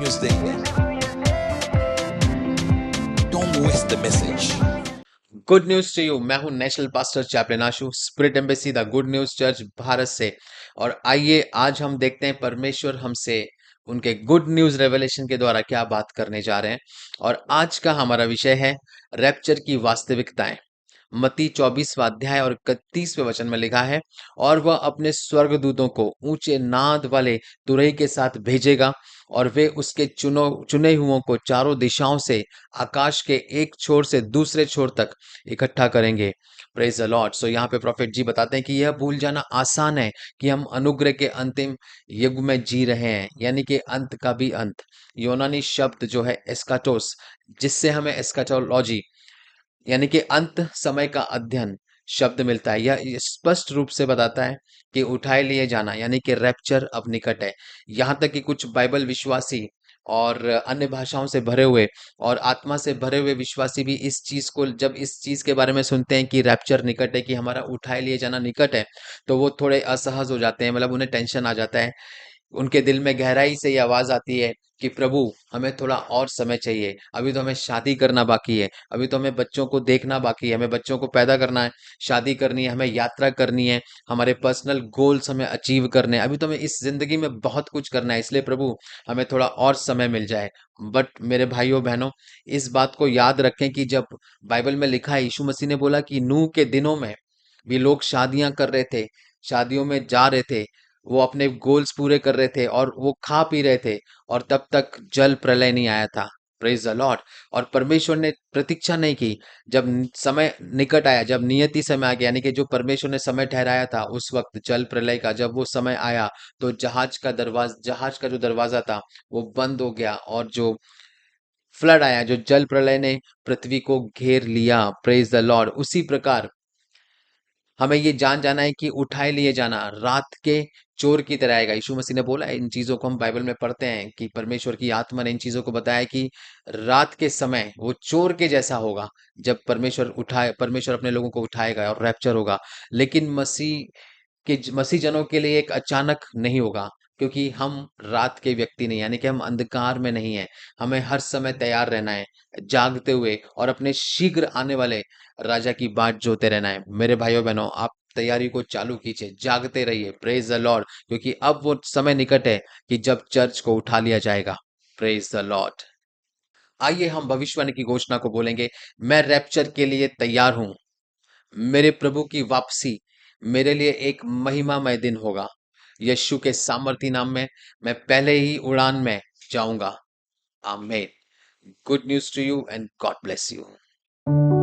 News देंगे। Don't waste the message. Good news to you. मैं हूं national pastor chaplain Ashu, spirit embassy the good news church Bharat से। और आइए आज हम देखते हैं परमेश्वर हमसे उनके गुड न्यूज रेवलेशन के द्वारा क्या बात करने जा रहे हैं। और आज का हमारा विषय है रैप्चर की वास्तविकताएं। मत्ती 24वां अध्याय और 31वें वचन में लिखा है, और वह अपने स्वर्गदूतों को ऊंचे नाद वाले तुरही के साथ भेजेगा, और वे उसके चुने हुओं को चारों दिशाओं से आकाश के एक छोर से दूसरे छोर तक इकट्ठा करेंगे। Praise the Lord. सो यहाँ पे प्रोफेट जी बताते हैं कि यह भूल जाना आसान है कि हम अनुग्रह के अंतिम युग में जी रहे हैं, यानी कि अंत का भी अंत। यूनानी शब्द जो है एस्काटोस, जिससे हमें एस्काटोलॉजी यानी कि अंत समय का अध्ययन शब्द मिलता है। यह स्पष्ट रूप से बताता है कि उठाए लिए जाना यानी कि रैप्चर अब निकट है। यहाँ तक कि कुछ बाइबल विश्वासी और अन्य भाषाओं से भरे हुए और आत्मा से भरे हुए विश्वासी भी इस चीज को, जब इस चीज के बारे में सुनते हैं कि रैप्चर निकट है, कि हमारा उठाए लिए जाना निकट है, तो वो थोड़े असहज हो जाते हैं, मतलब उन्हें टेंशन आ जाता है। उनके दिल में गहराई से ये आवाज आती है कि प्रभु, हमें थोड़ा और समय चाहिए, अभी तो हमें शादी करना बाकी है, अभी तो हमें बच्चों को देखना बाकी है, हमें बच्चों को पैदा करना है, शादी करनी है, हमें यात्रा करनी है, हमारे पर्सनल गोल्स हमें अचीव करने हैं, अभी तो हमें इस जिंदगी में बहुत कुछ करना है, इसलिए प्रभु हमें थोड़ा और समय मिल जाए। बट मेरे भाइयों बहनों, इस बात को याद रखें कि जब बाइबल में लिखा है, यीशु मसीह ने बोला कि नूह के दिनों में भी लोग शादियां कर रहे थे, शादियों में जा रहे थे, वो अपने गोल्स पूरे कर रहे थे और वो खा पी रहे थे, और तब तक जल प्रलय नहीं आया था। Praise the Lord. और परमेश्वर ने प्रतीक्षा नहीं की। जब समय निकट आया, जब नियति समय आ गया, यानी कि जो परमेश्वर ने समय ठहराया था उस वक्त जल प्रलय का, जब वो समय आया, तो जहाज का जो दरवाजा था वो बंद हो गया, और जो फ्लड आया, जो जल प्रलय ने पृथ्वी को घेर लिया। Praise the Lord. उसी प्रकार हमें ये जान जाना है कि उठाए लिए जाना रात के चोर की तरह आएगा। यीशु मसीह ने बोला है, इन चीजों को हम बाइबल में पढ़ते हैं कि परमेश्वर की आत्मा ने इन चीजों को बताया कि रात के समय वो चोर के जैसा होगा, जब परमेश्वर अपने लोगों को उठाएगा और रैप्चर होगा। लेकिन मसीह जनों के लिए एक अचानक नहीं होगा, क्योंकि हम रात के व्यक्ति नहीं, यानी कि हम अंधकार में नहीं है। हमें हर समय तैयार रहना है, जागते हुए, और अपने शीघ्र आने वाले राजा की बाट जोते रहना है। मेरे भाइयों बहनों, आप तैयारी को चालू कीजिए, जागते रहिए। Praise the Lord. क्योंकि अब वो समय निकट है कि जब चर्च को उठा लिया जाएगा। Praise the Lord. आइए हम भविष्यवाणी की घोषणा को बोलेंगे। मैं रैप्चर के लिए तैयार हूं। मेरे प्रभु की वापसी मेरे लिए एक महिमामय दिन होगा। यीशु के सामर्थी नाम में मैं पहले ही उड़ान में जाऊंगा। आमीन। Good news to you and God bless you.